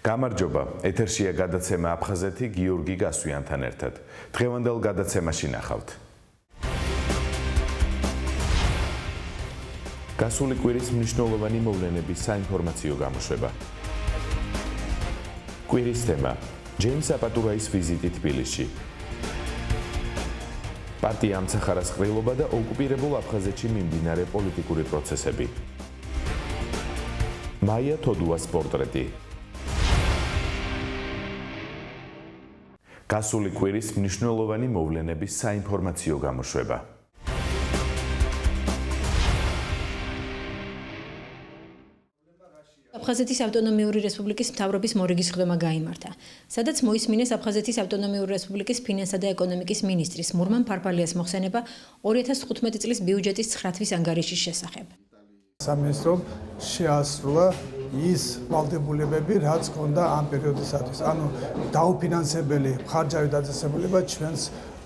გამარჯობა, ეთერშია გადაცემა აფხაზეთი გიორგი გასვიანთან ერთად. დღევანდელ გადაცემაში ნახავთ. გასული კვირის მნიშვნელოვანი მოვლენების საინფორმაციო გამოშვება. კვირის თემა: ჯეიმს აპატურაის ვიზიტი თბილისში. პარტია ამცახარას ყრილობა და ოკუპირებულ აფხაზეთში მიმდინარე პოლიტიკური პროცესები. მაია თოდუას პორტრეტი. გასული კვირის მნიშვნელოვანი მოვლენების საინფორმაციო გამოშვება. აფხაზეთის ავტონომიური რესპუბლიკის მთავრობის მორიგის ხდომა გაიმართა, სადაც მოისმინეს აფხაზეთის ავტონომიური რესპუბლიკის ფინანსა და ეკონომიკის მინისტრის მურმან ფარფალიას მოხსენება 2015 წლის ბიუჯეტის 9 თვის ანგარიშის შესახებ. სამინისტრომ შეასრულა ის ვალდებულებები, რაც ჰქონდა ამ პერიოდისათვის. ანუ დაუფინანსებელი ხარჯავი დაწესებულება ჩვენს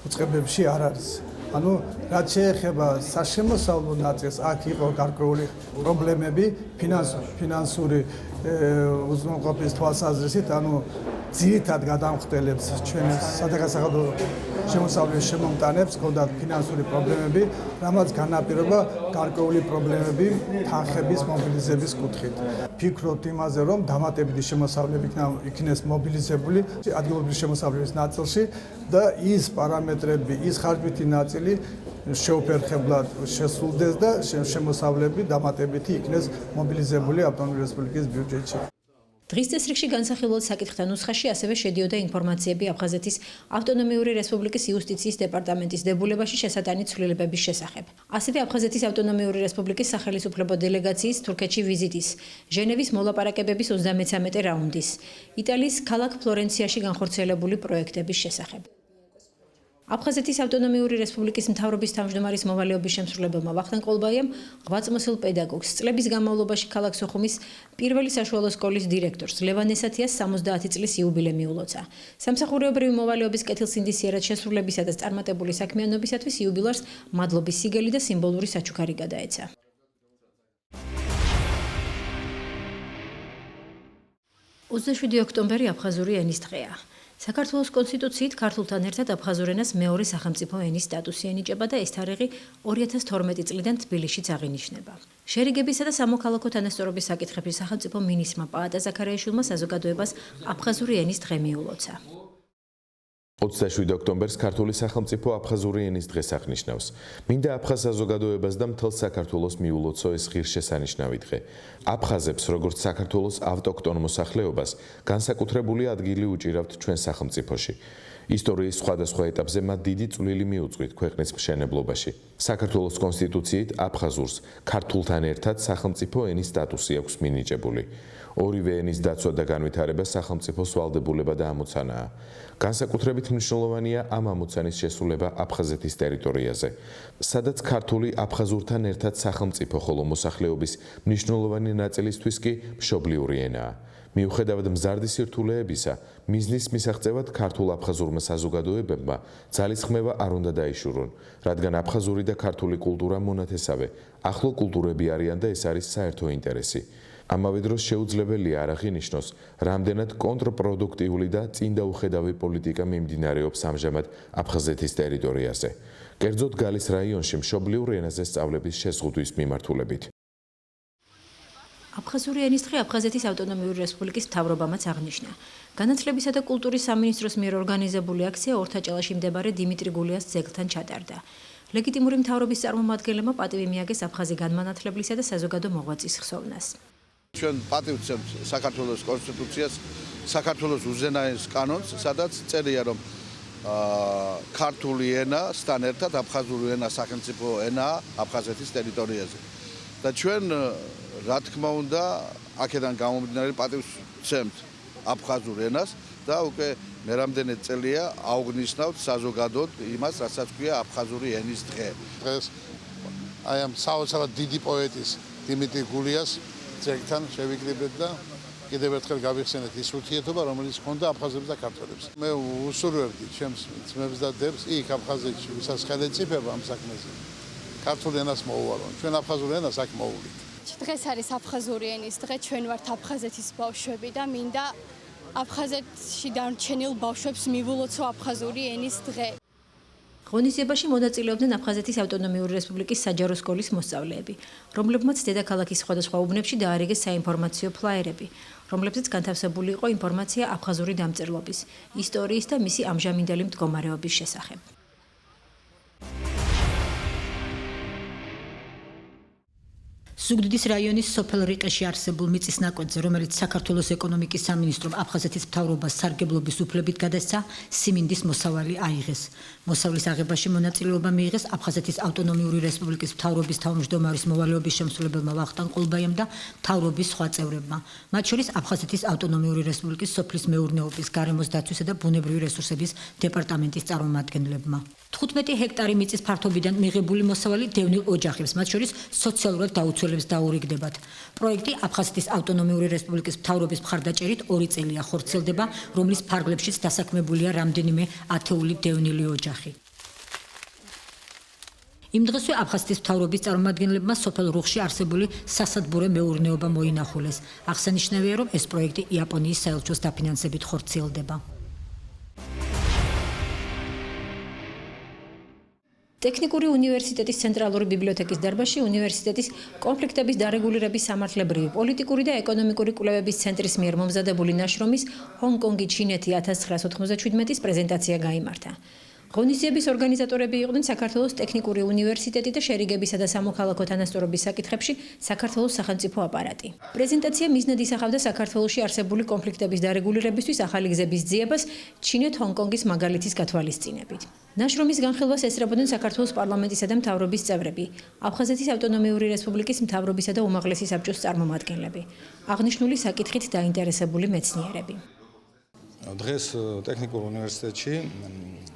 უწყებებში არ არის. ანუ რაც შეეხება საშემოსავლო ნაწილს, აქ იყო გარკვეული პრობლემები ფინანსური უზრუნველყოფის თვალსაზრისით, ანუ ძირითად გადამხდელებს ჩვენ სადღესასწაულო შემოსავლის შემომტანებს ჰქონდათ ფინანსური პრობლემები, რამაც განაპირობა გარკვეული პრობლემები თანხების მობილიზების კუთხით. ფიქრობთ იმაზე, რომ დამატებითი შემოსავლები იქნეს მობილიზებული ადგილობრივი შემოსავლების ნაწილში და ის პარამეტრები, ის ხარჯვითი ნაწილი შეუფერხებლად შესრულდეს და შემოსავლები დამატებითი იქნეს მობილიზებული ავტონომიური რესპუბლიკის ბიუჯეტში. დღის წესრიგში განსახილველ საკითხთა ნუსხაში ასევე შედიოდა ინფორმაციები აფხაზეთის ავტონომიური რესპუბლიკის იუსტიციის დეპარტამენტის დებულებაში შესატანი ცვლილებების შესახებ. ასევე აფხაზეთის ავტონომიური რესპუბლიკის სახელმწიფო დელეგაციის თურქეთში ვიზიტის, ჟენევის მოლაპარაკებების 33 რაუნდის, იტალიის ქალაქ ფლორენციაში განხორციელებული პროექტების შესახებ. აფხაზეთის ავტონომიური რესპუბლიკის მთავრობის თავმჯდომარის მოვალეობის შემსრულებელმა ვახტანგ ყოლბაიამ ღვაწლმოსილ პედაგოგს, წლების განმავლობაში ქალაქ სოხუმის პირველი საშუალო სკოლის დირექტორს ლევან ესათიას 70 წლის იუბილე მიულოცა. სამსახურეობრივი მოვალეობის კეთილსინდისიერად შესრულებისა და წარმატებული საქმიანობისათვის იუბილარს მადლობის სიგელი და სიმბოლური საჩუქარი გადაეცა. 27 ოქტომბერი აფხაზური ენის დღეა. საქართველოს კონსტიტუციით ქართულთან ერთად აფხაზურ ენას მეორე სახელმწიფო ენის სტატუსი ენიჭება და ეს თარიღი 2012 წლიდან თბილისშიც აღინიშნება. შერიგებისა და სამოქალაქო თანასწორობის საკითხების სახელმწიფო მინისტრმა პაატა ზაქარიაშვილმა საზოგადოებას აფხაზური ენის დღე მიულოცა. 27 ოქტომბერს ქართული სახელმწიფო აფხაზური ენის დღეს აღნიშნავს. მინდა აფხაზ საზოგადოებას და მთელ საქართველოს მიულოცო ეს ღირსშესანიშნავი დღე. აფხაზებს, როგორც საქართველოს ავტოქტონ მოსახლეობას, განსაკუთრებული ადგილი უჭირავთ ჩვენ სახელმწიფოში. ისტორიის სხვადასხვა ეტაპზე მათ დიდი წვლილი მიუძღვით ქვეყნის მშენებლობაში. საქართველოს კონსტიტუციით აფხაზურს ქართულთან ერთად სახელმწიფო ენის სტატუსი აქვს მინიჭებული. ორივე ენის დაცვა და განვითარება სახელმწიფოს ვალდებულება და ამოცანაა. განსაკუთრებით მნიშვნელოვანია ამ ამოცანის შესრულება აფხაზეთის ტერიტორიაზე, სადაც ქართული აფხაზურთან ერთად სახელმწიფო, ხოლო მოსახლეობის მნიშვნელოვანი ნაწილისთვის კი მშობლიური ენაა. მიუხედავად მზარდი სირთულეებისა, მიზნის მისაღწევად ქართულ აფხაზურმა საზოგადოებებმა ძალისხმევა არ უნდა დაიშურონ, რადგან აფხაზური და ქართული კულტურა მონათესავე, ახლო კულტურები არიან და ეს არის საერთო ინტერესი. ამავე დროს შეუძლებელია არ აღინიშნოს, რამდენად კონტრპროდუქტიული და წინდაუხედავი პოლიტიკა მიმდინარეობს ამჟამად აფხაზეთის ტერიტორიაზე, კერძოდ გალის რაიონში მშობლიურ ენაზე სწავლების შეზღუდვის მიმართულებით. აფხაზური ენის დღე აფხაზეთის ავტონომიური რესპუბლიკის მთავრობამაც აღნიშნა. განათლებისა და კულტურის სამინისტროს მიერ ორგანიზებული აქცია ორთაჭალაში მდებარე დიმიტრი გულიას ძეგლთან ჩატარდა. ლეგიტიმური მთავრობის წარმომადგენლებმა პატივი მიაგეს აფხაზი განმანათლებლისა და საზოგადო მოღვაწის ხსოვნას. ჩვენ პატივს ვცემთ საქართველოს კონსტიტუციას, საქართველოს უზენაეს კანონს, სადაც წერია, რომ ქართული ენასთან ერთად აფხაზური ენა სახელმწიფო ენაა აფხაზეთის ტერიტორიაზე. და ჩვენ რა თქმა უნდა, აქედან გამომდინარე პატივს ვცემთ აფხაზურ ენას და უკვე მერამდენე წელია აუგნიშნავთ საზოგადოდ იმას, რასაც ქვია აფხაზური ენის დღე. დღეს აი ამ საოცრად დიდი პოეტის დიმიტრი გულიას ძეგლთან შევიკრიბეთ და კიდევ ერთხელ გავიხსენეთ ის ურთიერთობა, რომელიც ჰქონდა აფხაზებს და ქართველებს. მე უსურვებდი ჩემს ძმებს და დებს იქ აფხაზეთში, ვისაც ხელეწიფება ამ საქმეზე. ქართულ ენას მოუვალონ. ჩვენ აფხაზურ ენას აქ მოვუვლით. დღეს არის აფხაზური ენის დღე, ჩვენ ვართ აფხაზეთის ბავშვები და მინდა აფხაზეთში დარჩენილ ბავშვებს მივულოცო აფხაზური ენის დღე. ღონისძიებაში მონაწილეობდნენ აფხაზეთის ავტონომიური რესპუბლიკის საჯარო სკოლის მოსწავლეები, რომლებმაც დედაქალაქის სხვადასხვა უბნებში დაარიგეს საინფორმაციო ფლაიერები, რომლებზეც განთავსებული იყო ინფორმაცია აფხაზური დამწერლობის, ისტორიის და მისი ამჟამინდელი მდგომარეობის შესახებ. ზუგდიდის რაიონის სოფელ რიყეში არსებულ მიწის ნაკვეთზე, რომელიც საქართველოს ეკონომიკის სამინისტრომ აფხაზეთის მთავრობას სარგებლობის უფლებით გადასცა, სიმინდის მოსავალი აიღეს. მოსავლის აღებაში მონაწილეობა მიიღეს აფხაზეთის ავტონომიური რესპუბლიკის მთავრობის თავმჯდომარის მოვალეობის შემსრულებელმა ვახტანგ ყოლბაიამ და მთავრობის სხვა წევრებმა. მათ შორის აფხაზეთის ავტონომიური რესპუბლიკის სოფლის მეურნეობის, გარემოს დაცვისა და ბუნებრივი რესურსების დეპარტამენტის წარმომადგენლებმა. 15 ჰექტარი მიწის ფართობიდან მიღებული მოსავალი დევნილ ოჯახებს, მათ შორის სოციალურად დაუცველებს დაურიგდებათ. პროექტი აფხაზეთის ავტონომიური რესპუბლიკის მთავრობის მხარდაჭერით 2 წელია ხორციელდება, რომლის ფარგლებშიც დასაქმებულია რამდენიმე ათეული დევნილი ოჯახი. იმ დღესვე აფხაზეთის მთავრობის წარმომადგენლებმა სოფელ რუხში არსებული სასადბურე მეურნეობა მოინახულეს. აღსანიშნავია, რომ ეს პროექტი იაპონიის საელჩოს დაფინანსებით ხორციელდება. ტექნიკური უნივერსიტეტის ცენტრალური ბიბლიოთეკის დარბაზში უნივერსიტეტის კონფლიქტების დარეგულირების სამართლებრივი, პოლიტიკური და ეკონომიკური კვლევების ცენტრის მიერ მომზადებული ნაშრომის ჰონკონგი ჩინეთი 1997-ის პრეზენტაცია გაიმართა. ღონისძიების ორგანიზატორები იყვნენ საქართველოს ტექნიკური უნივერსიტეტი და შერიგებისა და სამოქალაქო თანასწორობის საკითხებში საქართველოს სახელმწიფო აპარატი. პრეზენტაცია მიზნად ისახავდა საქართველოში არსებული კონფლიქტების დარეგულირებისთვის ახალი გზების ძიებას ჩინეთ-ჰონკონგის მაგალითის გათვალისწინებით. ნაშრომის განხილვას ესწრებოდნენ საქართველოს პარლამენტისა და მთავრობის წევრები, აფხაზეთის ავტონომიური რესპუბლიკის მთავრობისა და უმაღლესი საბჭოს წარმომადგენლები, აღნიშნული საკითხით დაინტერესებული მეცნიერები. დღეს ტექნიკურ უნივერსიტეტში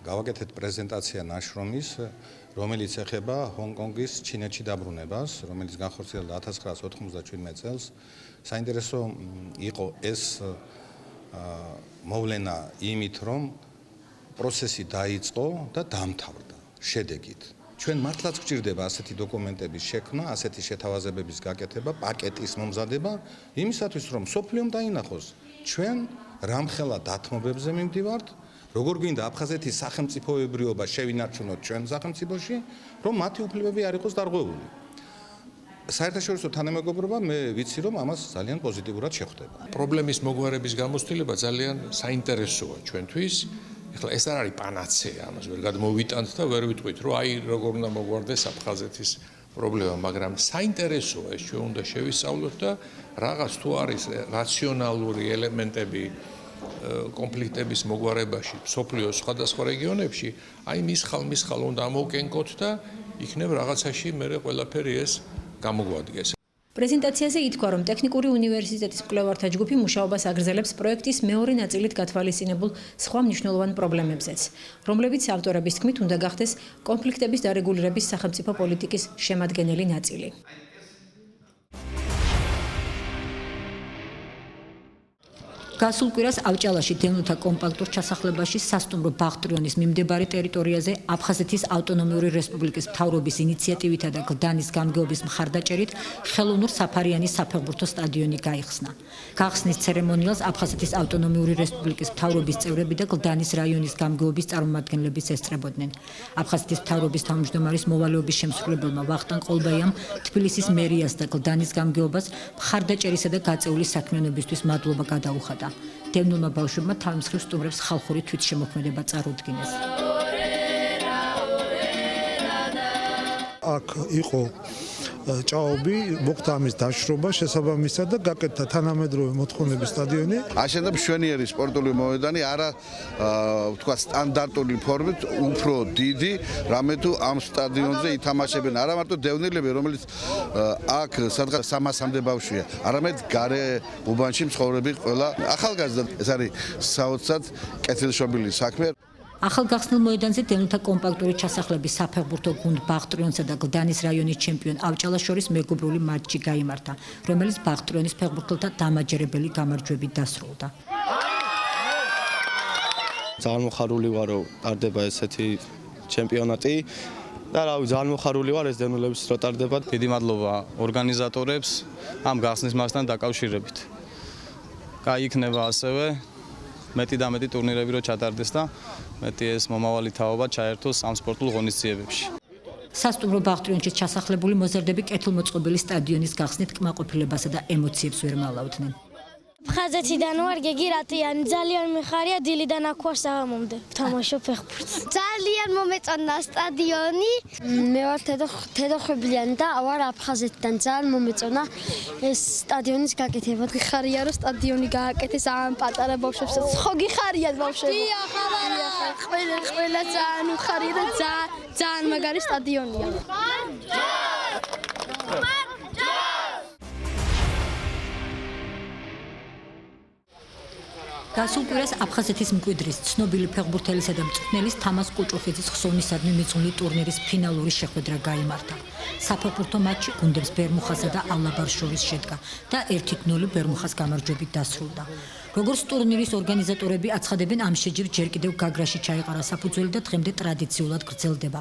გავაკეთეთ პრეზენტაცია ნაშრომის, რომელიც ეხება ჰონკონგის ჩინეთში დაბრუნებას, რომელიც განხორციელდა 1997 წელს. საინტერესო იყო ეს მოვლენა იმით, რომ პროცესი დაიწყო და დამთავრდა შედეგით. ჩვენ მართლაც გვჭირდება ასეთი დოკუმენტების შექმნა, ასეთი შეთავაზებების გაკეთება, პაკეტის მომზადება, იმისათვის რომ სოფლიომ დაინახოს ჩვენ რამხელა დათმობებზე მივდივართ, როგორ გვინდა აფხაზეთის სახელმწიფოებრიობა შევინარჩუნოთ ჩვენ სახელმწიფოში, რომ მათი უფლებები არ იყოს დარღვევული. საერთაშორისო თანამეგობრობა მე ვიცი რომ ამას ძალიან პოზიტიურად შეხვდება. პრობლემის მოგვარების გამოცდილება ძალიან საინტერესოა ჩვენთვის. ეხლა ეს არ არის პანაცეა, ამას ვერ გადმოვიტანთ და ვერ ვიტყვით, რომ აი როგორ უნდა მოგვარდეს აფხაზეთის პრობლემა, მაგრამ საინტერესოა ეს ჩვენ უნდა შევისწავლოთ და რაღაც თუ არის რაციონალური ელემენტები კონფლიქტების მოგვარებაში, სოფლიოს სხვადასხვა რეგიონებში, აი მის ხალ უნდა ამოვკენკოთ და იქნებ რაღაცაში მე ყველაფერი ეს გამოგვადგეს. პრეზენტაციაზე ითქვა, რომ ტექნიკური უნივერსიტეტის მკვლევართა ჯგუფი მუშაობას აგრძელებს პროექტის მეორე ნაწილით გათვალისწინებულ სხვა მნიშვნელოვან პრობლემებზეც, რომლებიც ავტორების თქმით უნდა გახდეს კონფლიქტების დარეგულირების სახელმწიფო პოლიტიკის შემადგენელი ნაწილი. გასულ კვირას ავჭალაში დევნილთა კომპაქტურ ჩასახლებაში სასტუმრო ბაღტრიონის მიმდებარე ტერიტორიაზე აფხაზეთის ავტონომიური რესპუბლიკის მთავრობის ინიციატივითა და გლდანის გამგეობის მხარდაჭერით ხელოვნურ-საფარიანის საფეხბურთო სტადიონი გაიხსნა. გახსნის ცერემონიალს აფხაზეთის ავტონომიური რესპუბლიკის მთავრობის წევრები და გლდანის რაიონის გამგეობის წარმომადგენლებიც ესწრებოდნენ. აფხაზეთის მთავრობის თავმჯდომარის მოვალეობის შემსრულებელმა ვახტანგ ყოლბაიამ თბილისის მერიას და გლდანის გამგეობას მხარდაჭერისა და გაწეული საქმიანობისთვის მადლობა გადაუხადა. დევნილმა ბავშვებმა თავმსხრივ სტუმრებს ხალხური თვითშემოქმედება წარუდგინეს. აქ იყო ჭაობი, მოხდა ამის დაშრობა შესაბამისად და გაკეთდა თანამედროვე მოთხოვნების სტადიონი. აშენდა მშვენიერი სპორტული მოედანი, არა ვთქვა სტანდარტული ფორმით, უფრო დიდი, რამე თუ ამ სტადიონზე ითამაშებენ არა მარტო დევნილები, რომელიც აქ სადღაც 300-მდე ბავშვია, არამედ გარე უბანში მცხოვრები ყველა ახალგაზრდა. ეს არის საოცრად კეთილშობილი საქმე. ახალგახსნილ მოედანზე დევნილთა კომპაქტური ჩასახლების საფეხბურთო გუნდ ბაღტრიონსა და გლდანის რაიონის ჩემპიონ ავჭალას შორის მეგობრული მატჩი გაიმართა, რომელიც ბაღტრიონის ფეხბურთელთა დამაჯერებელი გამარჯვებით დასრულდა. ძალიან მოხარული ვარ, რომ ტარდება ესეთი ჩემპიონატი და რავი, ძალიან მოხარული ვარ ეს დევნილების რო ტარდება. დიდი მადლობა ორგანიზატორებს ამ გახსნის მასთან დაკავშირებით. გაიქნება ასევე მეტი და მეტი ტურნირები რო ჩატარდეს და მეტი ეს მომავალი თაობა ჩაერთოს ამ სპორტულ ღონისძიებებში. სასტუმრო ბაღტრიონში ჩასახლებული მოზარდები კეთილმოწყობილი სტადიონის გახსნით კმაყოფილებასა და ემოციებს ვერ მალავდნენ. Აფხაზეთიდან ვარ გეგი რატიანი, ძალიან მიხარია დილიდან აქ ვარ საღამომდე. ვთამაშობ ფეხბურთს. ძალიან მომეწონა სტადიონი. მე ვარ თედოხებლიანი და ვარ აფხაზეთიდან. ძალიან მომეწონა ეს სტადიონის გაკეთება. გიხარია რომ სტადიონი გააკეთეს ამ პატარა ბავშვებსაც. ხო გიხარიათ ბავშვები? დიახ, ყველა ძალიან უხარია და ძალიან მაგარი სტადიონია. გასულ კვირას აფხაზეთის მკვიდრის ცნობილი ფეხბურთელისა და მწვრთნელის თამაზ კუჭუხიძის ხსოვნისადმი მიძღვნილი ტურნირის ფინალური შეხვედრა გაიმართა. საფეხბურთო მატჩი გუნდებს ბერმუხასა და ალაბარს შორის შედგა და 1-0 ბერმუხას გამარჯვებით დასრულდა. როგორც ტურნირის ორგანიზატორები აცხადებენ, ამ შეჯიბ ჯერ კიდევ გაგრაში ჩაიყარა საფუძველი და დღემდე ტრადიციულად გრძელდება.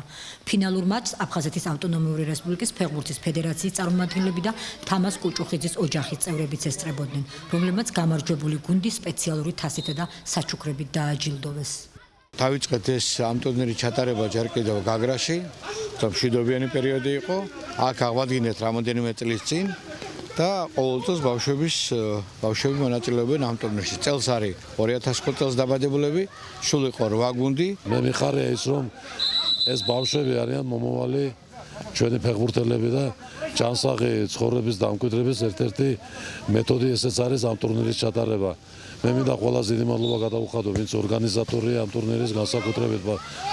ფინალურ მატჩს აფხაზეთის ავტონომიური რესპუბლიკის ფეხბურთის ფედერაციის წარმომადგენლები და თამაზ კუჭუხიძის ოჯახის წევრებიც ესწრებოდნენ, რომლებმაც გამარჯვებული გუნდი სპეციალური თასითა და საჩუქრებით დააჯილდოვეს. დავიწყეთ ეს ამ ტურნირის ჩატარება ჯერ კიდევ გაგრაში, მშვიდობიანი პერიოდი იყო. აქ აღვადგინეთ რამოდენიმე წლის წინ და ყოველწელს ბავშვები მონაწილეობენ ამ ტურნირში. წელს არის 2005 წელს დაბადებულები, სულ იყო 8 გუნდი. მე მიხარია ის რომ ეს ბავშვები არიან მომავალი ჩვენი ფეხბურთელები და ჯანსაღი ცხოვრების დამკვიდრების ერთ-ერთი მეთოდი ესეც არის ამ ტურნირის ჩატარება. მე მინდა ყველაზე დიდი მადლობა გადავუხადო ვინც ორგანიზატორია ამ ტურნირის, განსაკუთრებით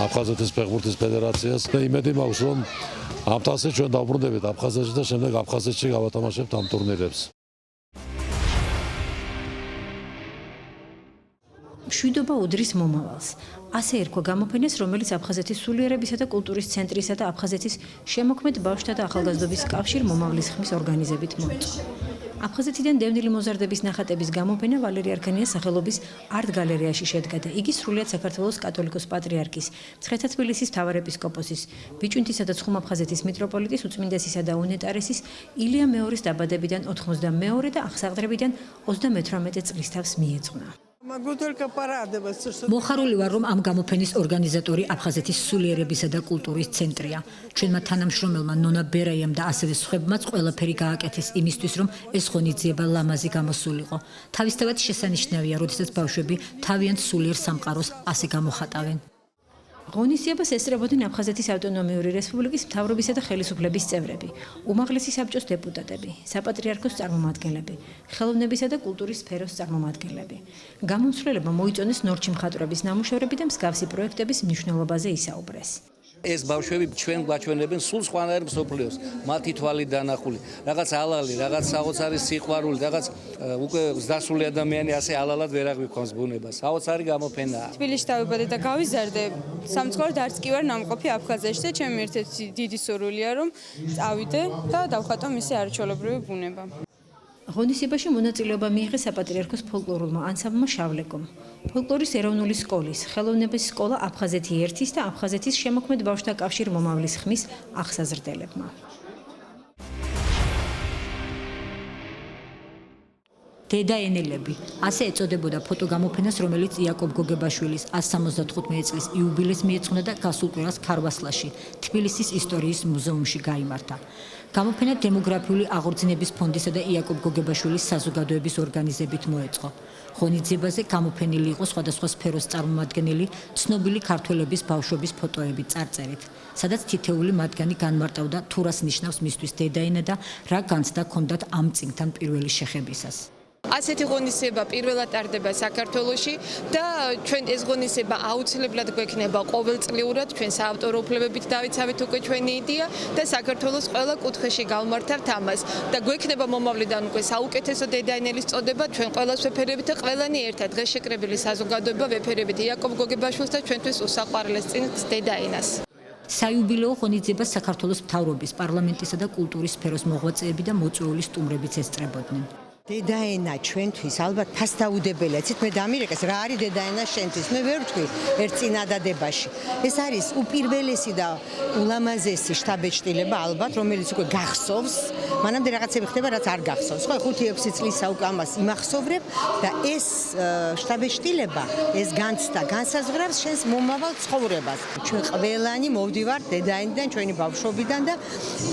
აფხაზეთის ფეხბურთის ფედერაციას და იმედი მაქვს რომ ამ თასით ჩვენ დავბრუნდებით აფხაზეთში და შემდეგ აფხაზეთში გავათამაშებთ ამ ტურნირებს. მშვიდობა უდრის მომავალს. ასე ერქვა გამოფენას, რომელიც აფხაზეთის სულიერებისა და კულტურის ცენტრისა და აფხაზეთის შემოქმედ ბავშვთა და ახალგაზრდობის კავშირ მომავლის ხმის ორგანიზებით მოეწყო. აფხაზეთიდან დევნილი მოზარდების ნახატების გამოფენა ვალერი არქანიას სახელობის არტ გალერეაში შედგა და იგი სრულიად საქართველოს კათოლიკოს პატრიარქის, მცხეთა თბილისის მთავარეპისკოპოსის, ბიჭვინთისა და ცხუმ-აფხაზეთის მიტროპოლიტის უწმინდესისა და უნეტარესის ილია მეორის დაბადებიდან 92 და აღსაღდრებიდან 38 წლის თავს მიეძღვნა. მოხარული ვარ, რომ ამ გამოფენის ორგანიზატორი აფხაზეთის სულიერებისა და კულტურის ცენტრია. ჩვენმა თანამშრომელმა ნონა ბერაიამ და ასევე სხვებმაც ყველაფერი გააკეთეს იმისთვის, რომ ეს ღონისძიება ლამაზი გამოსულიყო. თავისთავად შესანიშნავია, როდესაც ბავშვები თავიანთ სულიერ სამყაროს ასე გამოხატავენ. ღონისძიებას ესწრებოდნენ აფხაზეთის ავტონომიური რესპუბლიკის მთავრობისა და ხელისუფლების წევრები, უმაღლესი საბჭოს დეპუტატები, საპატრიარქოს წარმომადგენლები, ხელოვნებისა და კულტურის სფეროს წარმომადგენლები. გამომცვლელებმა მოიწონეს ნორჩი მხატვრების ნამუშევრები და მსგავსი პროექტების მნიშვნელობაზე ისაუბრეს. ეს ბავშვები ჩვენ გვაჩვენებენ სულ სხვანაირ მსოფლიოს, მათი თვალით დანახული, რაღაც ალალი, რაღაც საოცარი სიყვარული, რაღაც უკვე ზრდასრული ადამიანი ასე ალალად ვერ აღვიქონს ბუნებას. საოცარი გამოფენაა. თბილისში დავიბადე და გავიზარდე. სამწუხაროდ არც კი ვარ ნამყოფი აფხაზეთში და ჩემი ერთ-ერთი დიდი სურვილია რომ წავიდე და დავხატო მისი არაჩვეულებრივი ბუნება. ღონისძიებაში მონაწილეობა მიიღო საპატრიარქოს ფოლკლორულმა ანსამბლმა შავლეკომ, ფოლკლორის ეროვნული სკოლის, ხელოვნების სკოლა აფხაზეთი 1-ის და აფხაზეთის შემოქმედ ბავშვთა კავშირ მომავლის ხმის აღსაზრდელებმა. დედაენელები, ასე ეწოდებოდა ფოტოგამოფენას, რომელიც იაკობ გოგებაშვილის 175 წლის იუბილეს მიეძღვნა და გასულ კვირას ქარვასლაში, თბილისის ისტორიის მუზეუმში გაიმართა. გამოფენა დემოგრაფიული აღორძინების ფონდისა და იაკობ გოგებაშვილის საზოგადოების ორგანიზებით მოეწყო. ღონისძიებაზე გამოფენილი იყო სხვადასხვა სფეროს წარმომადგენელი, ცნობილი ქართველების ბავშვების ფოტოები წარწერით, სადაც თითეული მათგანი განმარტავდა თუ რას ნიშნავს მისთვის დედაენა და რა განცდა ჰქონდათ ამ წიგნთან პირველი შეხებისას. ასეთი ღონისძიება პირველად ტარდება საქართველოში და ჩვენ ეს ღონისძიება აუცილებლად გვექნება ყოველწლიურად ჩვენ საავტორო უფლებებით დავიცავით უკვე ჩვენი იდეა და საქართველოს ყველა კუთხეში გავმართავთ ამას და გვექნება მომავლიდან უკვე საუკეთესო დედაენელის წოდება ჩვენ ყველას ვეფერებით და ყველანი ერთად დღესშეკრებილი საზოგადოება ვეფერებით იაკობ გოგებაშვილს და ჩვენთვის უსაყვარლეს წიგნს დედაენას. საიუბილეო ღონისძიებას საქართველოს მთავრობის, პარლამენტისა და კულტურის სფეროს მოღვაწეები და მოწვეული სტუმრებიც ესწრებოდნენ. დედაენა ჩვენთვის ალბათ ფასდაუდებელია. ცით მე დამირეკეს რა არის დედაენა შენთვის. მე ვერ ვთქვი ერთ წინადადებაში. ეს არის უპირველესი და ულამაზესი შტაბეჭდილება ალბათ, რომელიც უკვე გახსოვს. მანამდე რაღაცები ხდება, რაც არ გახსოვს. ხო, 5-6 წლისა უკვე ამას იმახსოვრებ და ეს შტაბეჭდილება, ეს განცდა განსაზღვრავს შენს მომავალ ცხოვრებას. ჩვენ ყველანი მოვდივართ დედაენიდან, ჩვენი ბავშვობიდან და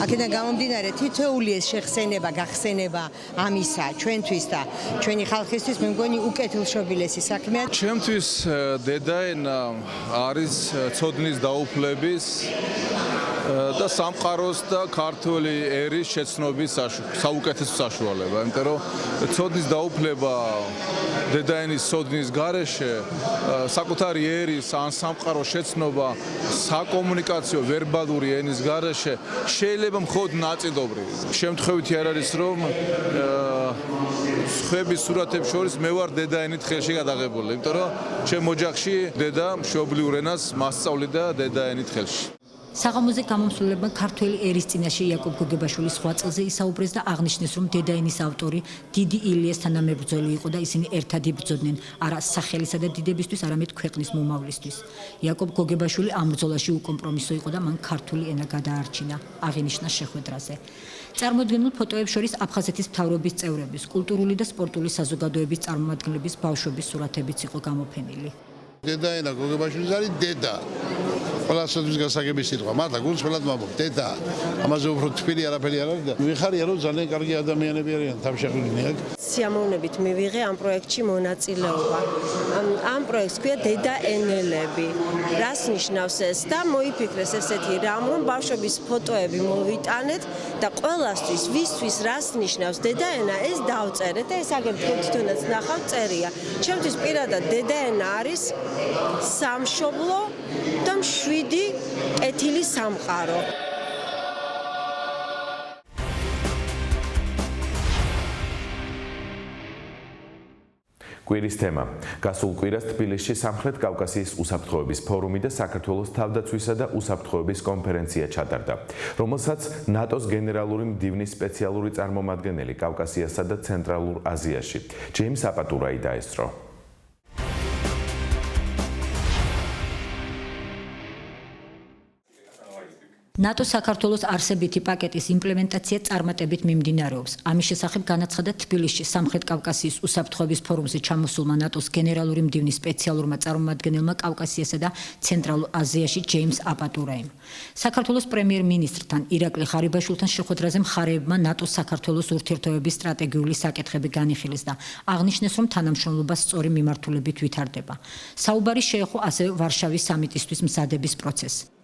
აქედან გამომდინარე თითოეული ეს შეხსენება, გახსენება ამისა ჩვენთვის და ჩვენი ხალხისთვის მე მგონი უკეთილშობილესი საქმეა. ჩემთვის დედაენა არის ცოდნის დაუფლების და სამყაროს და ქართული ერის შეცნობის საუკეთესო საშუალება, იმიტომ რომ ცოდნის დაუფლება დედაენის ცოდნის გარეშე საკუთარი ერის ან სამყაროს შეცნობა საკომუნიკაციო ვერბალური ენის გარეშე შეიძლება მხოლოდ ნაწილობრივ. შემთხვევითი არ არის რომ სხვების სურათებს შორის მე ვარ დედაენით ხელში გადაღებული, იმიტომ რომ ჩემ ოჯახში დედა მშობლიურ ენას მასწავლიდა დედაენით ხელში. საღამოზე გამომსვლელებმა ქართველი ერის წინაშე იაკობ გოგებაშვილის სხვა წელზე ისაუბრეს და აღნიშნეს, რომ დედაენის ავტორი დიდი ილიას თანამებრძოლი იყო და ისინი ერთად იბრძოდნენ არა სახელისა და დიდებისთვის, არამედ ქვეყნის მომავლისთვის. იაკობ გოგებაშვილი ამ ბრძოლაში უკომპრომისო იყო და მან ქართული ენა გადაარჩინა, აღინიშნა შეხვედრაზე. წარმოდგენილ ფოტოებს შორის აფხაზეთის მთავრობის წევრების, კულტურული და სპორტული საზოგადოების წარმომადგენლების ბავშვების სურათებიც იყო გამოფენილი. დედაენა გოგებაშვილის არის დედა. ყველასთვის გასაგები სიტყვა, მართლა გულს ყველად მამობ, დედა. ამაზე უფრო თბილი არაფერი არ არის და მიხარია რომ ძალიან კარგი ადამიანები არიან თავშეყრილნი აქ. სიამოვნებით მივიღე ამ პროექტში მონაწილეობა. ამ პროექტს ქვია დედაენელები. რას ნიშნავს ეს და მოიფიქრეს ესეთი რამ, რომ ბავშვების ფოტოები მოვიტანეთ და ყველასთვის ვისთვის რას ნიშნავს დედაენა, ეს დავწერეთ და ეს აგერ თვითონაც ნახავ წერია. ჩემთვის პირადად დედაენა არის სამშობლო და მშვიდი კეთილი სამყარო. კვირის თემა. გასულ კვირას თბილისში სამხრეთ კავკასიის უსაფრთხოების ფორუმი და საქართველოს თავდაცვისა და უსაფრთხოების კონფერენცია ჩატარდა, რომელსაც ნატოს გენერალური მდივნის სპეციალური წარმომადგენელი კავკასიასა და ცენტრალურ აზიაში, ჯეიმს აპატურაი დაესწრო. ნატო საქართველოს არსებითი პაკეტის იმპლემენტაცია წარმატებით მიმდინარეობს. ამის შესახებ განაცხადა თბილისში სამხრეთ კავკასიის უსაფრთხოების ფორუმზე ჩამოსულმა ნატოს გენერალური მდივნის სპეციალურმა წარმომადგენელმა კავკასიასა და ცენტრალურ აზიაში ჯეიმს აპატურაიმ. საქართველოს პრემიერ-მინისტრთან ირაკლი ღარიბაშვილთან შეხვედრაზე მხარეებმა ნატოს საქართველოს ურთიერთობების სტრატეგიული საკითხები განიხილეს და აღნიშნეს, რომ თანამშრომლობა სწორი მიმართულებით ვითარდება. საუბარი შეეხო ასევე ვარშავის სამიტისთვის მზადების პროცესს.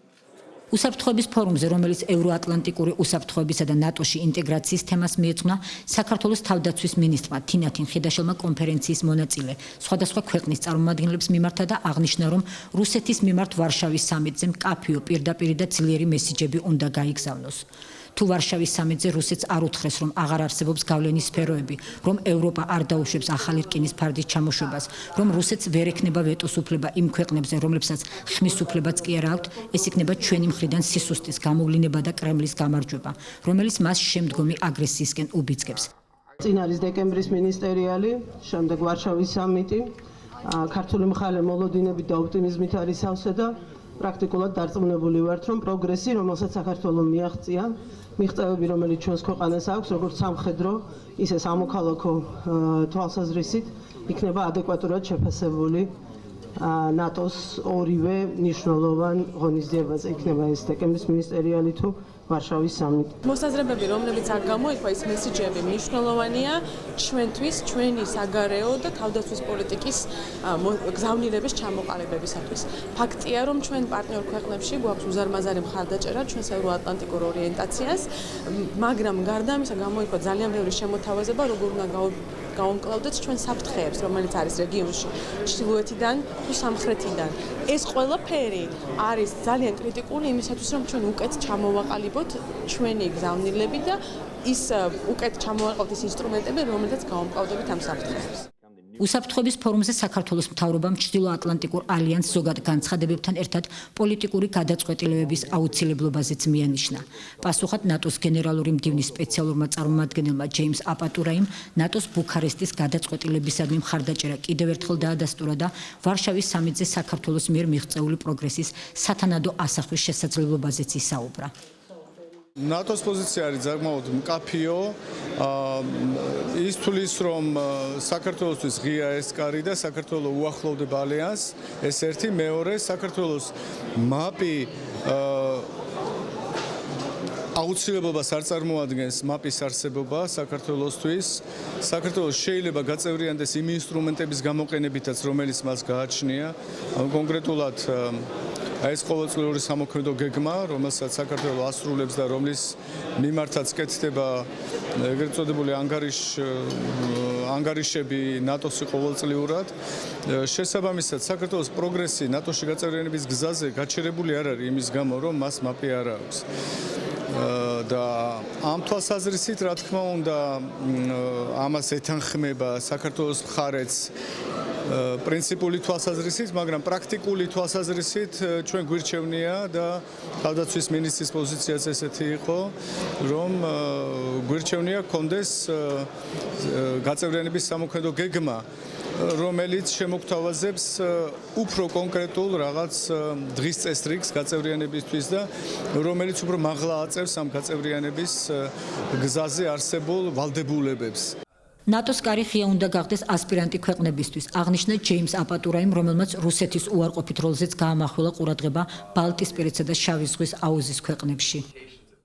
უსაფრთხოების ფორუმზე, რომელიც ევროატლანტიკური უსაფრთხოებისა და ნატოში ინტეგრაციის თემას მიეძღვნა, საქართველოს თავდაცვის მინისტრმა თინათინ ხიდაშელმა კონფერენციის მონაწილე სხვადასხვა ქვეყნის წარმომადგენლებს მიმართა და აღნიშნა, რომ რუსეთის მიმართ ვარშავის სამიტზე მკაფიო პირდაპირი და ძლიერი მესიჯები უნდა გაიგზავნოს. თუ ვარშავის სამიტზე რუსეთს არ უთხრეს, რომ აღარ არსებობს გავლენის სფეროები, რომ ევროპა არ დაუშვებს ახალი რკინის ფარდის ჩამოშვებას, რომ რუსეთს ვერ ექნება ვეტოს უფლება იმ ქვეყნებზე, რომლებსაც ხმის უფლებაც კი არ აქვთ, ეს იქნება ჩვენი მხრიდან სისუსტის გამოვლინება და კრემლის გამარჯვება, რომელიც მას შემდგომი აგრესიისკენ უბიძგებს. წინ არის დეკემბრის მინისტერიალი, შემდეგ ვარშავის სამიტი, ქართული მხარე მოლოდინებით და ოპტიმიზმით არის სავსე და პრაქტიკულად დარწმუნებული ვართ, რომ პროგრესი, რომელსაც საქართველოს მიაღწია, მიღწევები, რომელიც ჩვენს ქვეყანას აქვს, როგორც სამხედრო, ისე სამოქალაქო თვალსაზრისით, იქნება ადეკვატურად შეფასებული ნატოს ორივე მნიშვნელოვან ღონისძიებაზე, იქნება ეს დეკემბრის მინისტერიალი თუ ვარშავის სამიტი. მოსაზრებები, რომლებიც აქ გამოიყვა, ეს მესიჯები მნიშვნელოვანია ჩვენთვის, ჩვენი საგარეო და თავდაცვის პოლიტიკის გზავნილების ჩამოყალიბებისათვის. ფაქტია, რომ ჩვენ პარტნიორ ქვეყნებში გვაქვს უზარმაზარი მხარდაჭერა ჩვენს ევროატლანტიკურ ორიენტაციას, მაგრამ გარდა ამისა გამოიყვა ძალიან ბევრი შემოთავაზება, როგორ უნდა გავუმკლავდეთ ჩვენ საფრთხეებს, რომელიც არის რეგიონში, ჩრდილოეთიდან თუ სამხრეთიდან. ეს ყველაფერი არის ძალიან კრიტიკული იმისათვის, რომ ჩვენ უკეთ ჩამოვაყალიბოთ ჩვენი გზავნილები და ის უკეთ ჩამოვაყალიბოთ ის ინსტრუმენტები, რომელთაც გავუმკლავდებით ამ საფრთხეებს. უსაფრთხოების ფორუმზე საქართველოს მთავრობამ ჩრდილო-ატლანტიკურ ალიანსს ზოგად განცხადებებთან ერთად პოლიტიკური გადაწყვეტილებების აუცილებლობაზეც მიანიშნა. პასუხად ნატოს გენერალური მდივნის სპეციალურმა წარმომადგენელმა ჯეიმს აპატურაიმ ნატოს ბუქარესტის გადაწყვეტილებისადმი მხარდაჭერა კიდევ ერთხელ დაადასტურა და ვარშავის სამიტზე საქართველოს მიერ მიღწეული პროგრესის სათანადო ასახვის შესაძლებლობაზეც ისაუბრა. ნატოს პოზიცია არის საკმაოდ მკაფიო. ის თulis რომ საქართველოსთვის ღია ეს კარი და საქართველო უახლოვდება ალიანსს, ეს ერთი, მეორე, საქართველოს მაპი აუცილებლობას არ წარმოადგენს მაპის არსებობა საქართველოსთვის. საქართველოს შეიძლება გაწევრიანდეს იმ ინსტრუმენტების გამოყენებითაც, რომელიც მას გააჩნია. კონკრეტულად ეს ყოველწლიური სამოქმედო გეგმა, რომელსაც საქართველო ასრულებს და რომლის მიმართაც კეთდება ეგრეთ წოდებული ანგარიშები ნატოსი ყოველწლიურად. შესაბამისად, საქართველოს პროგრესი ნატოში გაწევრიანების გზაზე გაჩერებული არ არის იმის გამო, რომ მას მაპი არ აქვს. და ამ თვალსაზრისით, რა თქმა უნდა, ამას ეთანხმება საქართველოს მხარეც პრინციპული თვალსაზრისით, მაგრამ პრაქტიკული თვალსაზრისით ჩვენ გვირჩევნია და თავდაცვის მინისტრის პოზიციაც ესეთი იყო, რომ გვირჩევნია კონდეს გაწევრიანების სამოქმედო გეგმა, რომელიც შემოგთავაზებს უფრო კონკრეტულ რაღაც დღის წესრიგს გაწევრიანებისთვის და რომელიც უფრო მაღლა აწევს ამ გაწევრიანების გზაზე არსებულ ვალდებულებებს. ნატოს კარი ღია უნდა გახდეს ასპირანტი ქვეყნებისთვის, აღნიშნა ჯეიმს აპატურაიმ, რომელმაც რუსეთის უარყოფით როლზეც გაამახვილა ყურადღება ბალტიისპირეთსა და შავი ზღვის აუზის ქვეყნებში.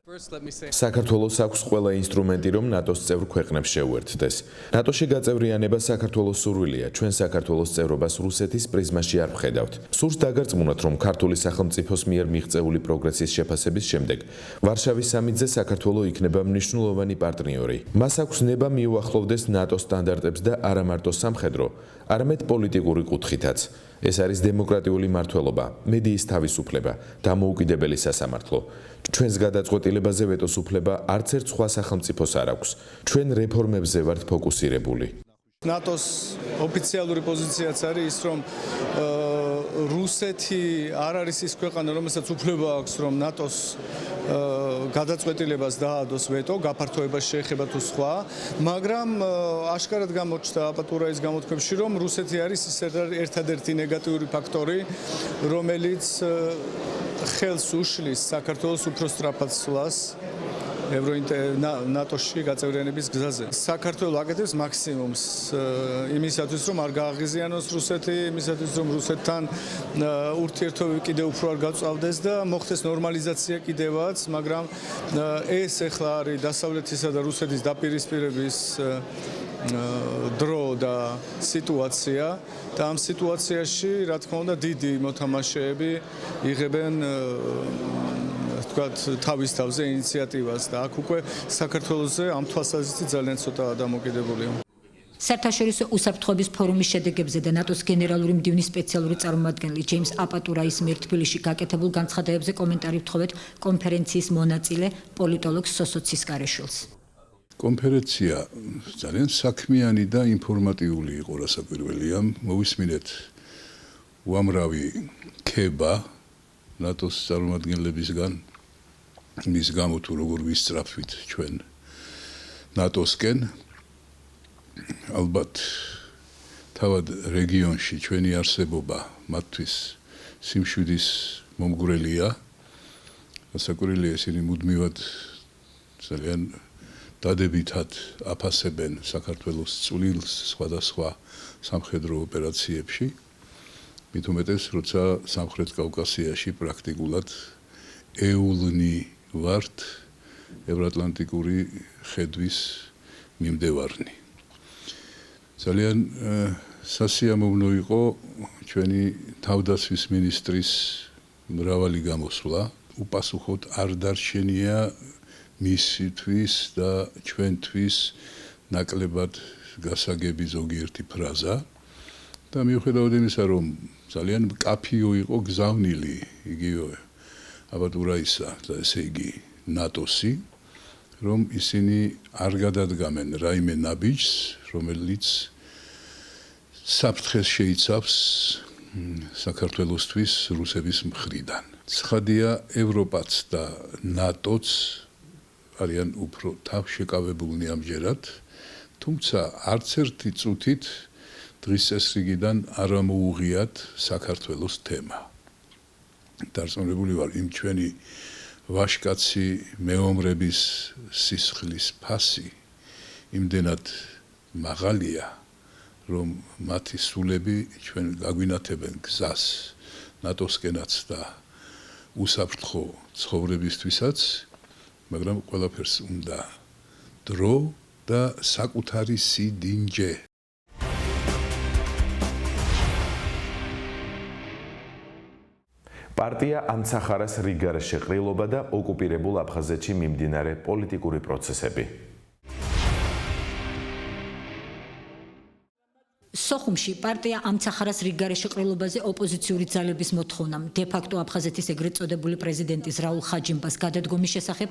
საქართველოს აქვს ყველა ინსტრუმენტი, რომ ნატოს წევრ ქვეყნებს შეუერთდეს. ნატოში გაწევრიანება საქართველოს სურვილია. ჩვენ საქართველოს წევრობას რუსეთის პრიზმაში არ ვხედავთ. სურს დაგარწმუნოთ, რომ ქართული სახელმწიფოს მიერ მიღწეული პროგრესის შეფასების შემდეგ ვარშავის სამიტზე საქართველო იქნება მნიშვნელოვანი პარტნიორი. მას აქვს ნება მიუახლოვდეს ნატოს სტანდარტებს და არა მარტო სამხედრო, არამედ პოლიტიკური კუთხითაც. ეს არის დემოკრატიული მმართველობა, მედიის თავისუფლება, დამოუკიდებელი სასამართლო. ჩვენს გადაწყვეტილებაზე ვეტოს უფლება არც ერთ სხვა სახელმწიფოს არ აქვს. ჩვენ რეფორმებზე ვართ ფოკუსირებული. ნატოს ოფიციალური პოზიციაც არის ის, რომ რუსეთი არ არის ის ქვეყანა, რომელსაც უფლება აქვს, რომ ნატოს გადაწყვეტილებას დაადოს ვეტო, გაფართოებას შეეხება თუ სხვა, მაგრამ აშკარად გამოჩნდა აპატურაის გამოთქმებში, რომ რუსეთი არის ის ერთადერთი ნეგატიური ფაქტორი, რომელიც ხელს უშლის საქართველოს უფრო სწრაფად სვლას ნატოში გაწევრიანების გზაზე. საქართველო აკეთებს მაქსიმუმს იმისათვის, რომ არ გააღიზიანოს რუსეთი, იმისათვის, რომ რუსეთთან ურთიერთობები კიდევ უფრო არ გაწვავდეს და მოხდეს ნორმალიზაცია კიდევაც, მაგრამ ეს ახლა არის დასავლეთისა და რუსეთის დაპირისპირების დრო და სიტუაცია და ამ სიტუაციაში, რა თქმა უნდა, დიდი მოთამაშეები იღებენ თავის თავზე ინიციატივას და აქ უკვე საქართველოზე ამ თვალსაზრისით ძალიან ცოტაა დამოკიდებულია. საერთაშორისო უსაფრთხოების ფორუმის შედეგებზე და ნატოს გენერალური მდივნის სპეციალური წარმომადგენელი ჯეიმს აპატურაის მიერ თბილისში გაკეთებულ განცხადებებზე კომენტარი ვთხოვეთ კონფერენციის მონაწილე პოლიტოლოგ სოსო ცისკარიშვილს. კონფერენცია ძალიან საქმიანი და ინფორმატიული იყო რასაკვირველია. მოვისმინეთ უამრავი ქება ნატოს წარმომადგენლებისგან მის გამო თუ როგორ ვისწრაფვით ჩვენ ნატოსკენ ალბათ თავად რეგიონში ჩვენი არსებობა მათთვის სიმშვიდის მომგვრელია. რასაკვირველია, ისინი მუდმივად ძალიან დადებითად აფასებენ საქართველოს წვლილს სხვადასხვა სამხედრო ოპერაციებში. მით უმეტეს, როცა სამხრეთ კავკასიაში პრაქტიკულად ეულნი ვართ ევროატლანტიკური ხედვის მიმდევარნი. ძალიან სასიამოვნო იყო ჩვენი თავდაცვის მინისტრის მრავალი გამოსვლა. უპასუხოდ არ დარჩენია მისთვის და ჩვენთვის ნაკლებად გასაგები ზოგიერთი ფრაზა და მიუხედავად იმისა, რომ ძალიან მკაფიო იყო გზავნილი იგივე აპატურაისა და ესე იგი ნატოსი, რომ ისინი არ გადადგამენ რაიმე ნაბიჯს, რომელიც საფრთხეს შეიცავს საქართველოსთვის რუსების მხრიდან. ცხადია, ევროპაც და ნატოც არიან უფრო თავშეკავებულნი ამჯერად, თუმცა არც ერთი წუთით დღის წესრიგიდან არ ამოუღიათ საქართველოს თემა. დარწმუნებული ვარ, იმ ჩვენი ვაჟკაცი მეომრების სისხლის ფასი იმდენად მაღალია, რომ მათი სულები ჩვენ გაგვინათებენ გზას ნატოსკენაც და უსაფრთხო ცხოვრებისთვისაც, მაგრამ ყველაფერს უნდა დრო და საკუთარი სიდინჯე. პარტია ამცახარას რიგგარეშე ყრილობა და ოკუპირებულ აფხაზეთში მიმდინარე პოლიტიკური პროცესები. სოხუმში პარტია ამცახარას რიგგარეშე ყრილობაზე ოპოზიციური ძალების მოთხოვნამ დე-ფაქტო აფხაზეთის ეგრეთ წოდებული პრეზიდენტის რაულ ხაჯიმბას გადადგომის შესახებ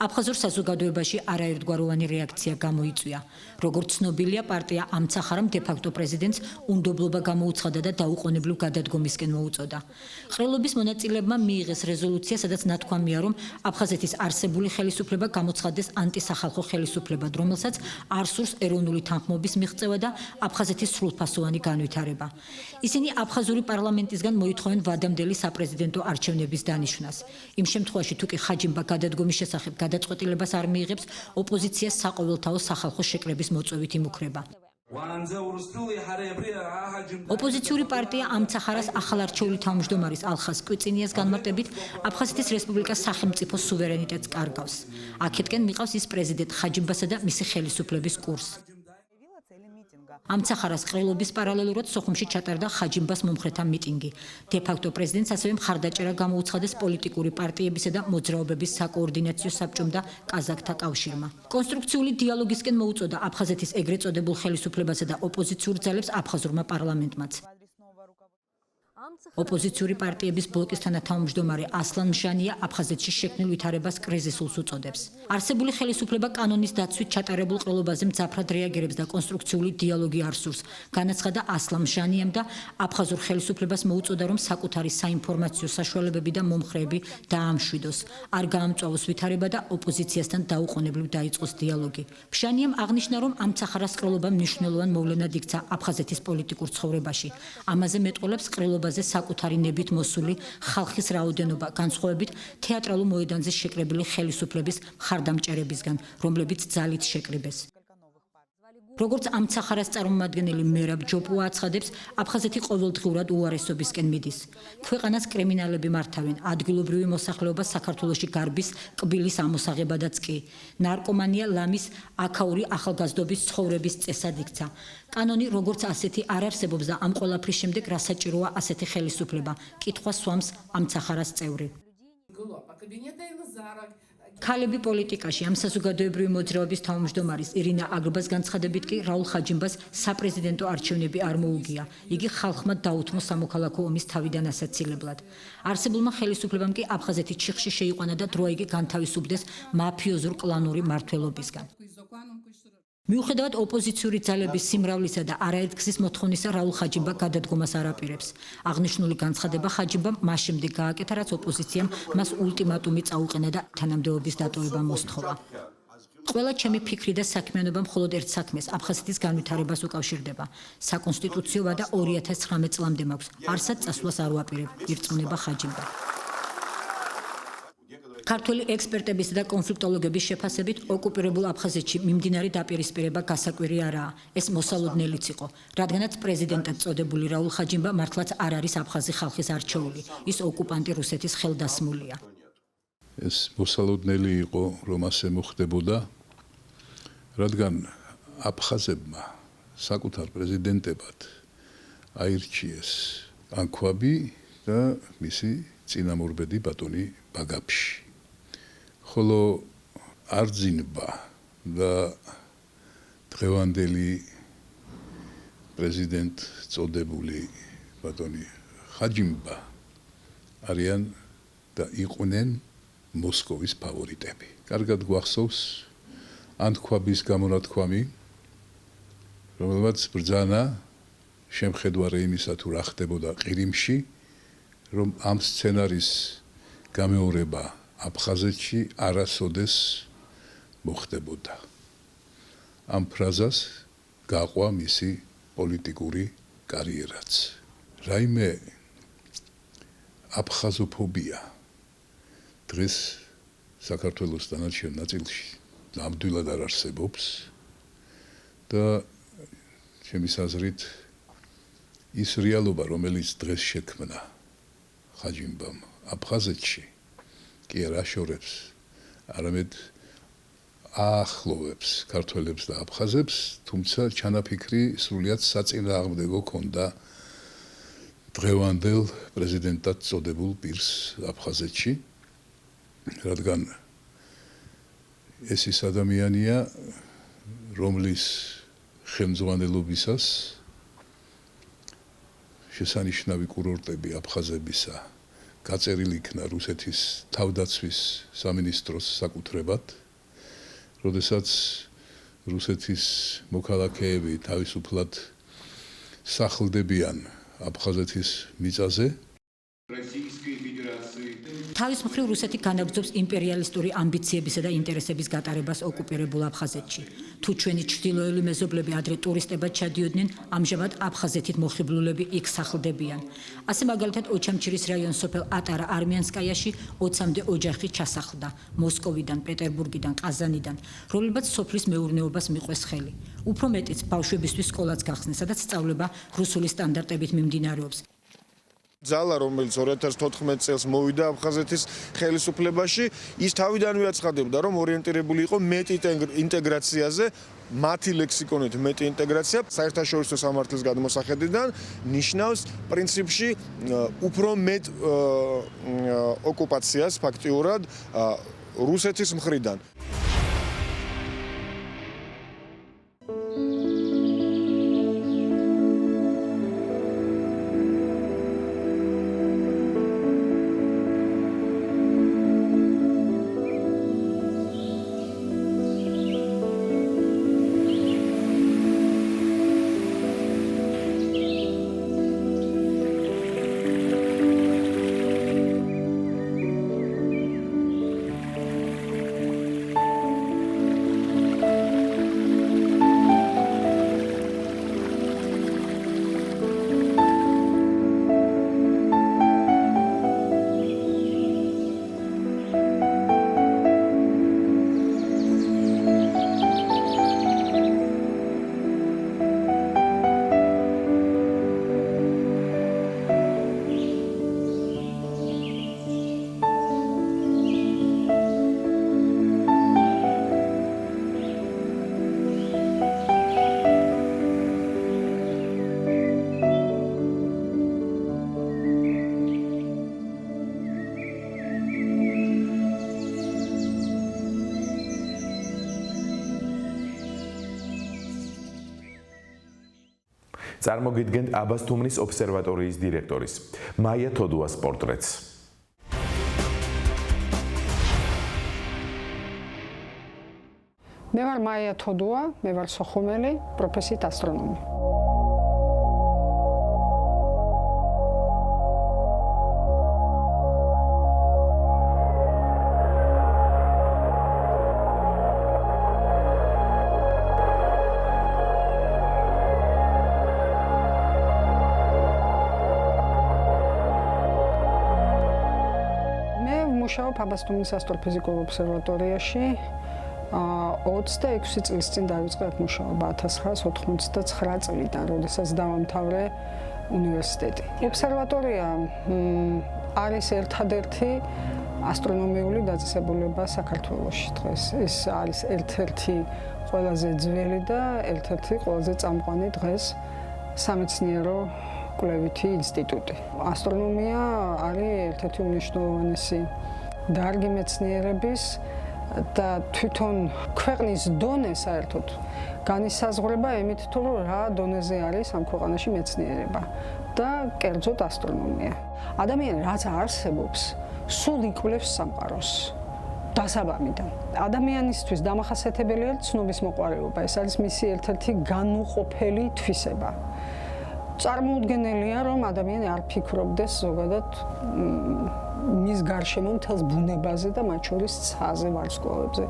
აფხაზურ საზოგადოებაში არაერთგვაროვანი რეაქცია გამოიწვია. როგორც ცნობილია, პარტია ამცახარამ დე-ფაქტო პრეზიდენტს უნდობლობა გამოუცხადა და დაუყოვნებლივ გადადგომისკენ მოუწოდა. ყრილობის მონაწილეებმა მიიღეს რეზოლუცია, სადაც ნათქვამია, რომ აფხაზეთის არსებული ხელისუფლება გამოცხადდეს ანტისახალხო ხელისუფლებად, რომელსაც არ სურს ეროვნული თანხმობის მიღწევა და აფხაზეთის სრულფასოვანი განვითარება. ისინი აფხაზური პარლამენტისგან მოითხოვენ ვადამდელი საპრეზიდენტო არჩევნების დანიშვნას. იმ შემთხვევაში, თუ კი ხაჯიმბა გადადგომის შესახებ გადაწყვეტილებას არ მიიღებს, ოპოზიციას საყოველთაო სახალხო შეკრების მოწვევით იმუქრება. ოპოზიციური პარტია ამცახარას ახალარჩეული თავმჯდომარის ალხას კვიცინიას განმარტებით აფხაზეთის რესპუბლიკას სახელმწიფო სუვერენიტეტს კარგავს. აქეთკენ მიყავს ის პრეზიდენტ ხაჯიმბასა და მისი ხელისუფლების კურსს. ამცახარას ყრილობის პარალელურად სოხუმში ჩატარდა ხაჯიმბას მომხრეთა მიტინგი. დე-ფაქტო პრეზიდენტს ასევე მხარდაჭერა გამოუცხადეს პოლიტიკური პარტიებისა და მოძრაობების საკოორდინაციო საბჭომ და კაზაკთა კავშირმა. კონსტრუქციული დიალოგისკენ მოუწოდა აფხაზეთის ეგრეთ წოდებულ ხელისუფლებასა და ოპოზიციურ ძალებს აფხაზურმა პარლამენტმაც. ოპოზიციური პარტიების ბლოკის თანათავმჯდომარე ასლან მჟანია აფხაზეთში შექმნილ ვითარებას კრიზისულს უწოდებს. არსებული ხელისუფლება კანონის დაცვით ჩატარებულ ყრილობაზე მძაფრად რეაგირებს და კონსტრუქციული დიალოგი არ სურს. განაცხადა ასლან მჟანიამ და აფხაზურ ხელისუფლებას მოუწოდა, რომ საკუთარი საინფორმაციო საშუალებები და მომხრეები დაამშვიდოს, არ გაამწვავოს ვითარება და ოპოზიციასთან დაუყოვნებლივ დაიწყოს დიალოგი. მჟანიამ აღნიშნა, რომ ამცახარას ყრილობა მნიშვნელოვან მოვლენად იქცა აფხაზეთის პოლიტიკურ ცხოვრებაში. ამაზე მეტყველებს ყრილობაზე საკუთარი ნებით მოსული ხალხის რაოდენობა, განსხვავებით თეატრალურ მოედანზე შეკრებილი ხელისუფლების მხარდამჭერებისგან, რომლებიც ძალით შეკრიბეს. როგორც ამცახარას წარმომადგენელი მერაბ ჯოპუა აცხადებს, აფხაზეთი ყოველდღიურად უარესობისკენ მიდის. ქვეყანას კრიმინალები მართავენ, ადგილობრივი მოსახლეობა საქართველოში გარბის კბილის ამოსაღებადაც კი. ნარკომანია ლამის აქაური ახალგაზრდობის ცხოვრების წესად იქცა. კანონი როგორც ასეთი არ არსებობს და ამ ყველაფრის შემდეგ რა საჭიროა ასეთი ხელისუფლება? კითხვა სვამს ამცახარას წევრი. ქალები პოლიტიკაში ამ საზოგადოებრივი მოძრაობის თავმჯდომარის ირინა აგრბას განცხადებით კი რაულ ხაჯიმბას საპრეზიდენტო არჩევნები არ მოუგია. იგი ხალხმა დაუთმო სამოქალაქო ომის თავიდან ასაცილებლად. არსებულმა ხელისუფლებამ კი აფხაზეთის ჩიხში შეიყვანა და დროაიგე განთავისუფლდეს მაფიოზურ კლანური მმართველობისგან. მიუხედავად ოპოზიციური ძალების სიმრავლისა და არაერთგზის მოთხოვნისა, რაულ ხაჯიმბა გადადგომას არ აპირებს. აღნიშნული განცხადება ხაჯიმბამ მას შემდეგ გააკეთა, რაც ოპოზიციამ მას ულტიმატუმი წაუყენა და თანამდებობის დატოვება მოსთხოვა. ყველა ჩემი ფიქრი და საქმიანობა მხოლოდ ერთ საქმეს, აფხაზეთის განვითარებას უკავშირდება. საკონსტიტუციო ვადა 2019 წლამდე მაქვს. არსად წასვლას არ ვაპირებ, ირწმუნება ხაჯიმბა. ქართველი ექსპერტების და კონფლიქტოლოგების შეფასებით ოკუპირებულ აფხაზეთში მიმდინარე დაპირისპირება გასაკვირი არაა. ეს მოსალოდნელიც იყო, რადგანაც პრეზიდენტად წოდებული რაულ ხაჯიმბა მართლაც არ არის აფხაზი ხალხის არჩეული. ის ოკუპანტი რუსეთის ხელდასმულია. ეს მოსალოდნელი იყო, რომ ასე მოხდებოდა, რადგან აფხაზებმა საკუთარ პრეზიდენტებად აირჩიეს ანქვაბი და მისი წინამორბედი ბატონი ბაგაფში. ხოლო არძინბა და დღევანდელი პრეზიდენტ წოდებული ბატონი ხაჯიმბა არიან და იყვნენ მოსკოვის ფავორიტები. კარგად გვახსოვს ანქვაბის გამონათქვამი, რომელმაც ბრძანა შემხედარე იმისა თუ რა ხდებოდა ყირიმში, რომ ამ სცენარის გამეორება აფხაზეთში არასოდეს მოხდებოდა. ამ ფრაზას გაყვა მისი პოლიტიკური კარიერაც. რაიმე აფხაზოფობია დღეს საქართველოს დანარჩენ ნაწილში ნამდვილად არ არსებობს და ჩემის აზრით ის რეალობა, რომელიც დღეს შექმნა ხაჯიმბამ აფხაზეთში, კი არ აშორებს, არამედ აახლოვებს ქართველებს და აფხაზებს, თუმცა ჩანაფიქრი სრულიად საწინააღმდეგო ქონდა დღევანდელ პრეზიდენტად წოდებულ პირს აფხაზეთში, რადგან ეს ის ადამიანია, რომლის ხელმძღვანელობისას შესანიშნავი კურორტები აფხაზებისა გაწერილი იქნა რუსეთის თავდაცვის სამინისტროს საკუთრებად, როდესაც რუსეთის მოქალაქეები თავისუფლად სახლდებიან აფხაზეთის მიწაზე. თავის მხრივ რუსეთი განაგრძობს იმპერიალისტური ამბიციებისა და ინტერესების გატარებას ოკუპირებულ აფხაზეთში. თუ ჩვენი ჩრდილოელი მეზობლები ადრე ტურისტებად ჩადიოდნენ, ამჟამად აფხაზეთით მოხიბლულები იქ სახლდებიან. ასე მაგალითად ოჩამჩირის რაიონის სოფელ ატარა არმიანსკაიაში 20-მდე ოჯახი ჩასახლდა მოსკოვიდან, პეტერბურგიდან, ყაზანიდან, რომლებიც სოფლის მეურნეობას მიყვეს ხელი. უფრო მეტიც ბავშვებისთვის სკოლაც გახსნეს, სადაც სწავლება რუსული სტანდარტებით მიმდინარეობს. ძალა, რომელიც 2014 წელს მოვიდა აფხაზეთის ხელისუფლებაში, ის თავიდანვე აცხადებდა, რომ ორიენტირებული იყო მეტი ინტეგრაციაზე, მათი ლექსიკონით მეტი ინტეგრაცია საერთაშორისო სამართლის გადმოსახედიდან ნიშნავს პრინციპში უფრო მეტ ოკუპაციას ფაქტიურად რუსეთის მხრიდან. წარმოგიდგენთ აბასთუმნის ობსერვატორიის დირექტორის მაია თოდუას პორტრეტს. მე ვარ მაია თოდუა, მე ვარ სოხუმელი, პროფესიით ასტრონომი. მუშაობ აბასთუმნის ასტროფიზიკურ ობსერვატორიაში 26 წლის წინ დავიწყე აქ მუშაობა 1999 წლიდან, როდესაც დავამთავრე უნივერსიტეტი. ობსერვატორია არის ერთადერთი ასტრონომიული დაწესებულება საქართველოში დღეს. ეს არის ერთ-ერთი ყველაზე ძველი და ერთ-ერთი ყველაზე წამყვანი დღეს სამეცნიერო კვლევითი ინსტიტუტი. ასტრონომია არის ერთ-ერთი უმნიშვნელოვანესი დარგი მეცნიერების და თვითონ ქვეყნის დონე საერთოდ განისაზღვრება იმით, თუ რა დონეზე არის ამ ქვეყანაში მეცნიერება და კერძოდ ასტრონომია. ადამიანი რაც არსებობს, სულ იკვლევს სამყაროს დასაბამიდან. ადამიანისთვის დამახასიათებელია ცნობის მოყვარეობა, ეს არის მისი ერთ-ერთი განუყოფელი თვისება. წარმოუდგენელია, რომ ადამიანი არ ფიქრობდეს ზოგადად მის გარშემო მთელს ბუნებაზე და მათ შორის ცაზე, ვარსკვლავებზე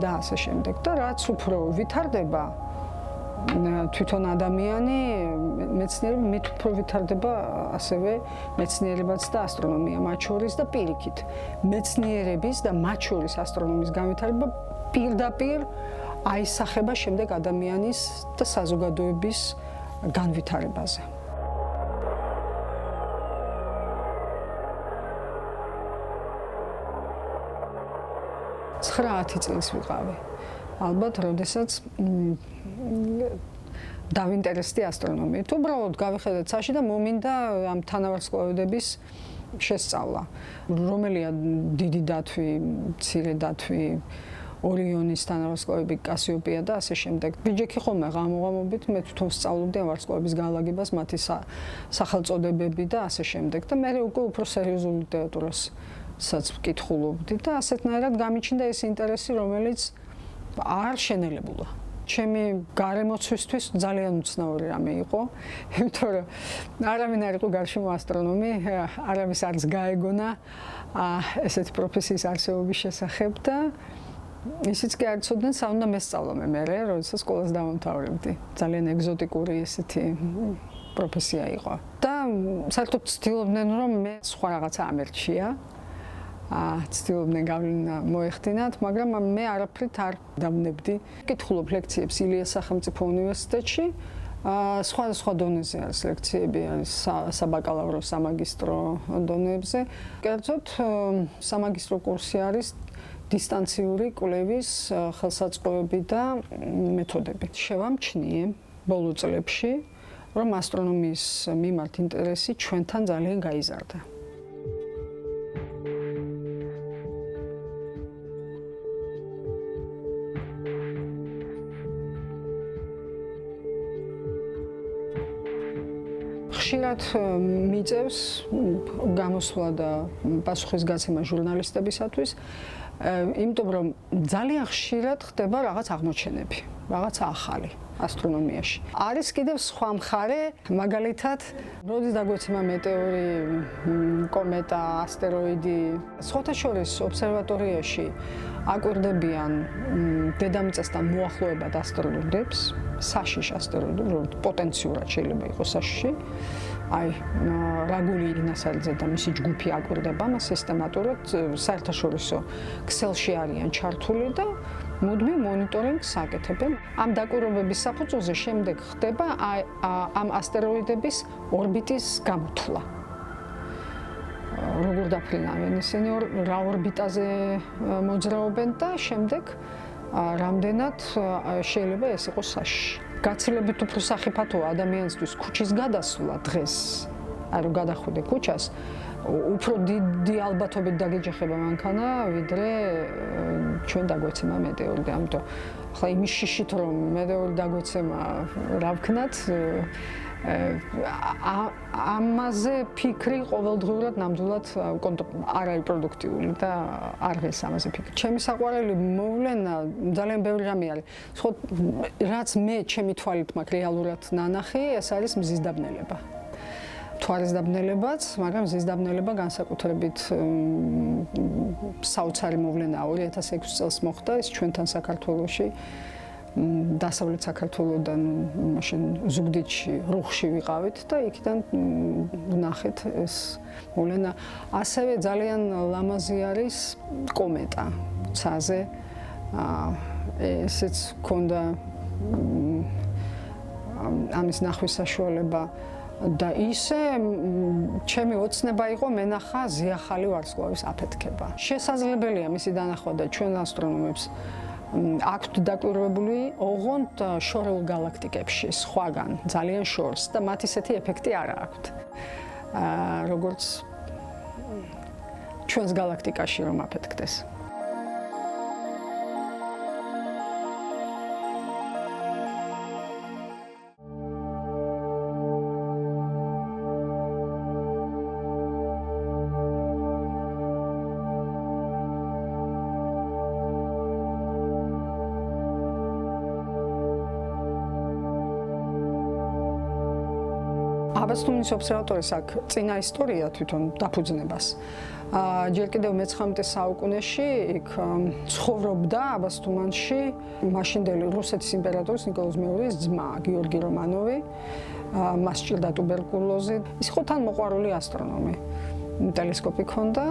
და ასე შემდეგ. და რაც უფრო ვითარდება თვითონ ადამიანი, მეცნიერები მით უფრო ვითარდება ასევე მეცნიერებაც და ასტრონომია მათ შორის და პირიქით. მეცნიერების და მათ შორის ასტრონომიის განვითარება პირდაპირ აისახება შემდეგ ადამიანის და საზოგადოების განვითარებაზე. 9-10 წლის ვიყავი. ალბათ, როდესაც დავინტერესდი ასტრონომიით. უბრალოდ გავიხედე ცაში და მომინდა ამ თანავარსკვლავედების შესწავლა. რომელია დიდი დათვი, მცირე დათვი, ორიონის თანავარსკვლავები, კასიოპეა და ასე შემდეგ. ბიჯექი ხოლმე ღამოღამობით მე თვითონ სწავლობდი ამ ვარსკვლავების განლაგებას, მათი სახელწოდებები და ასე შემდეგ. და მე უკვე უფრო სერიოზულ ლიტერატურასაც ვკითხულობდი და ასეთნაირად გამიჩნდა ეს ინტერესი, რომელიც არ შენელებულა. ჩემი გარემოცვისთვის ძალიან უცნაური რამე იყო, იმიტომ რომ არავინ არ იყო გარშემო ასტრონომი, არავის არც გაეგონა ესეთი პროფესიის არსებობის შესახებ და ისიც კი არ იცოდნენ, სა უნდა მესწავლო მე, როდესაც სკოლას დავამთავრებდი. ძალიან ეგზოტიკური ესეთი პროფესია იყო. და საერთოდ ცდილობდნენ, რომ მე სხვა რაღაცა ამერჩია. ცდილობდნენ გავლენა მოეხდინათ, მაგრამ მე არაფრით არ დავნებდი. კითხულობ ლექციებს ილიას სახელმწიფო უნივერსიტეტში. სხვადასხვა დონეზე არის ლექციები, არის საბაკალავრო, სამაგისტრო დონეებზე. კერძოდ, სამაგისტრო კურსი არის დისტანციური კვლევის ხელსაწყოები და მეთოდები. შევამჩნიე ბოლო წლებში, რომ ასტრონომიის მიმართ ინტერესი ჩვენთან ძალიან გაიზარდა. ხშირად მიწევს გამოსვლა და პასუხისგაცემა ჟურნალისტებისათვის, იმიტომ რომ ძალიან ხშირად ხდება რაღაც აღმოჩენები, რაღაც ახალი ასტრონომიაში. არის კიდევ სხვა მხარე, მაგალითად, როდის დაგვეცემა მეტეორი, კომეტა, ასტეროიდი, სხვათა შორის ობსერვატორიაში აკვირდებიან დედამიწასთან მოახლოებად ასტეროიდებს, საშიშ ასტეროიდებს, პოტენციურად შეიძლება იყოს საშიში. აი, რაგული ინასალიძე და მისი ჯგუფი აკვირდება მას სისტემატურად, საერთაშორისო ქსელში არიან ჩართული და მუდმივ მონიტორინგს აკეთებენ. ამ დაკვირვებების საფუძველზე შემდეგ ხდება ამ ასტეროიდების ორბიტის გამოთვლა. როგორ დაფრინავენ ისინი, რა ორბიტაზე მოძრაობენ და შემდეგ რამდენად შეიძლება ეს იყოს საშიში. გაცილებით უფრო სახიფათოა ადამიანისთვის ქუჩის გადასვლა დღეს, აი რომ გადახვიდე ქუჩას, უფრო დიდი ალბათობით დაგეჯახება მანქანა, ვიდრე ჩვენ დაგვეცემა მეტეორი. ამიტომ ახლა იმის შიშით რომ მეტეორი დაგვეცემა, რა ვქნათ, ამაზე ფიქრი ყოველდღიურად ნამდვილად არ არის პროდუქტიული და არ ღირს ამაზე ფიქრი. ჩემი საყვარელი მოვლენა ძალიან ბევრი რამე არის. ხო, რაც მე ჩემი თვალით მაქვს რეალურად ნანახი, ეს არის მზის დაბნელება. თუ არის დაბნელებაც, მაგრამ მზის დაბნელება განსაკუთრებით საოცარი მოვლენაა. 2006 წელს მოხდა ეს ჩვენთან საქართველოში. დასავლეთ საქართველოდან მაშინ ზუგდიდში, რუხში ვიყავით და იქიდან ვნახეთ ეს მოვლენა. ასევე ძალიან ლამაზი არის კომეტა ცაზე. ესეც ქონდა ამის ნახვის საშუალება და ისე ჩემი ოცნება იყო მენახა ზიახალი ვარსკვლავის აფეთქება. შესაძლებელია მისი დანახვა და ჩვენ ასტრონომებს აქვთ დაკვირვებული ოღონდ შორეულ გალაქტიკებში, სხვაგან, ძალიან შორს და მათ ისეთი ეფექტი არ აქვთ. როგორც ჩვენს გალაქტიკაში რომ აფეთქდეს. აბასთუმნის ობსერვატორიის აქ წინა ისტორია თვითონ დაფუძნებას. ჯერ კიდევ მე-19 საუკუნეში იქ ცხოვრობდა აბასთუმანში მაშინდელი რუსეთის იმპერატორის ნიკოლოზ მეორის ძმა გიორგი რომანოვი. მას სჭირდა ტუბერკულოზი. ის იყო თან მოყვარული ასტრონომი. ტელესკოპი ჰქონდა,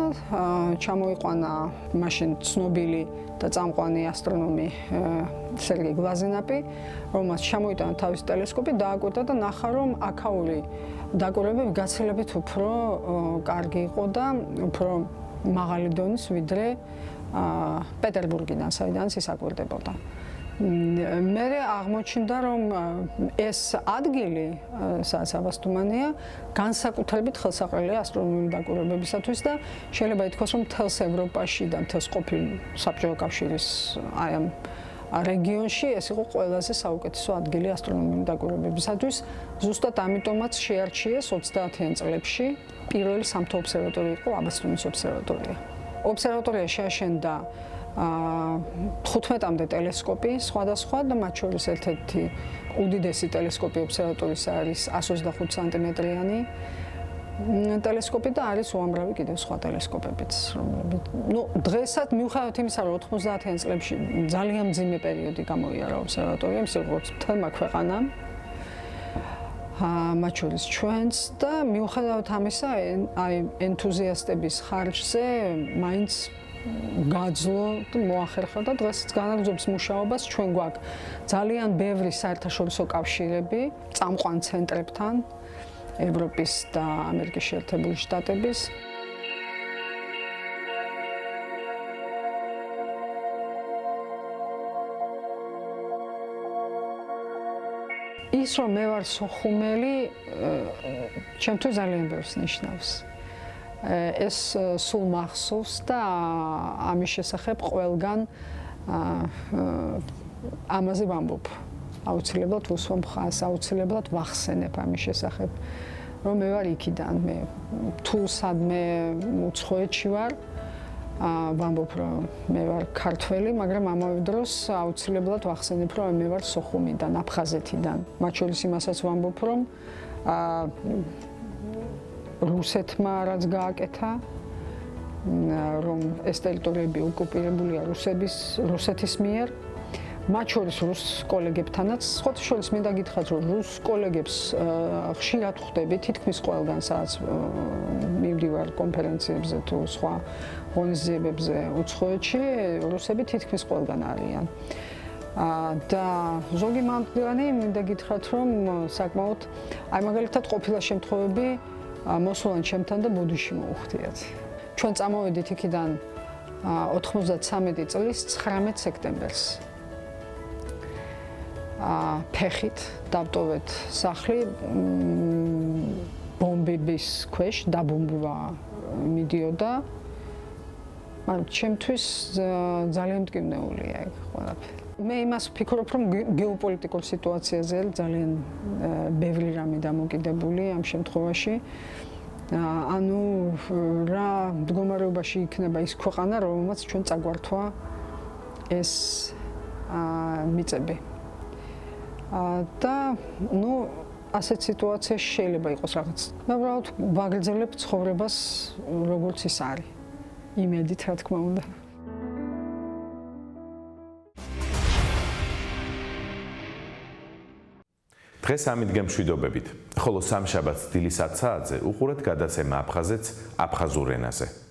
ჩამოიყვანა მაშინ ცნობილი და წამყვანი ასტრონომი სერგეი გლაზინაპი, რომელმაც ჩამოიტანა თავისი ტელესკოპი, დააკვირდა და ნახა, რომ აქაური დაკვირვებები გაცილებით უფრო კარგი იყო და უფრო მაღალი დონის, ვიდრე პეტერბურგიდან, საიდანაც ის აკვირდებოდა. მე აღმოჩნდა, რომ ეს ადგილი, სადაც აბასთუმანია, განსაკუთრებით ხელსაყრელია ასტრონომიული დაკვირვებებისათვის და შეიძლება ითქვას, რომ მთელს ევროპაში და მთელს ყოფილ საბჭოთა კავშირის აი ამ რეგიონში ეს იყო ყველაზე საუკეთესო ადგილი ასტრონომიული დაკვირვებებისათვის. ზუსტად ამიტომაც შეარჩიეს 30-იან წლებში პირველი სამთო ობსერვატორია იყო აბასთუმნის ობსერვატორია. ობსერვატორია შეაშენდა 15-მდე ტელესკოპი სხვადასხვა და მათ შორის ერთ-ერთი უდიდესი ტელესკოპი ობსერვატორიის არის 125 სანტიმეტრიანი ტელესკოპი და არის უამრავი კიდევ სხვა ტელესკოპებიც. დღესაც მიუხედავად იმისა, რომ 90-იან წლებში ძალიან მძიმე პერიოდი გამოიარა ობსერვატორიამ, როგორც მთელმა ქვეყანამ, მათ შორის ჩვენც და მიუხედავად ამისა, აი ენთუზიასტების ხარჯზე მაინც გაძლო და მოახერხა და დღესაც განაგრძობს მუშაობას. ჩვენ გვაქვს ძალიან ბევრი საერთაშორისო კავშირები წამყვან ცენტრებთან, ევროპის და ამერიკის შეერთებული შტატების. ის რომ მე ვარ სოხუმელი, ჩემთვის ძალიან ბევრს ნიშნავს. ეს სულ მახსოვს და ამის შესახებ ყველგან ამაზე ვამბობ. აუცილებლად ვუსვამ ხაზს, აუცილებლად ვახსენებ ამის შესახებ, რომ მე ვარ იქიდან, მე თუ სადმე უცხოეთში ვარ, ვამბობ, რომ მე ვარ ქართველი, მაგრამ ამავე დროს აუცილებლად ვახსენებ, რომ მე ვარ სოხუმიდან, აფხაზეთიდან. მათ შორის იმასაც ვამბობ, რომ რუსეთმა რაც გააკეთა, რომ ეს ტერიტორიები ოკუპირებულია რუსეთის მიერ, მათ შორის რუს კოლეგებთანაც, სხვათა შორის მინდა გითხრათ, რომ რუს კოლეგებს ხშირად ხვდები, თითქმის ყველგან, სადაც მივდივარ კონფერენციებზე თუ სხვა ღონისძიებებზე უცხოეთში, რუსები თითქმის ყველგან არიან. და ზოგი მათგანი მინდა გითხრათ, რომ საკმაოდ, აი მაგალითად ყოფილა შემთხვევები მოსულან ჩემთან და ბუდიში მოუხდიათ. ჩვენ წამოვედით იქიდან 93 წლის 19 სექტემბერს. ფეხით დავტოვეთ სახლი ბომბების ქვეშ დაბომბვა მიდიოდა. მაგრამ ჩემთვის ძალიან მტკივნეულია ეგ ყველაფერი. მე იმას ვფიქრობ, რომ გეოპოლიტიკურ სიტუაციაზე ძალიან ბევრი რამე დამოკიდებული ამ შემთხვევაში. ანუ რა მდგომარეობაში იქნება ის ქვეყანა, რომელმაც ჩვენ წაგვართვა ეს მიწები. და ნუ ასეთ სიტუაციაში შეიძლება იყოს რაღაც. მე უბრალოდ ვაგრძელებ ცხოვრებას როგორც ის არის. იმედით, რა თქმა უნდა. დღეს ამიდგა მშვიდობებით, ხოლო სამშაბათს დილის 10 საათზე უყურეთ გადაცემა აფხაზეთს აფხაზურ ენაზე.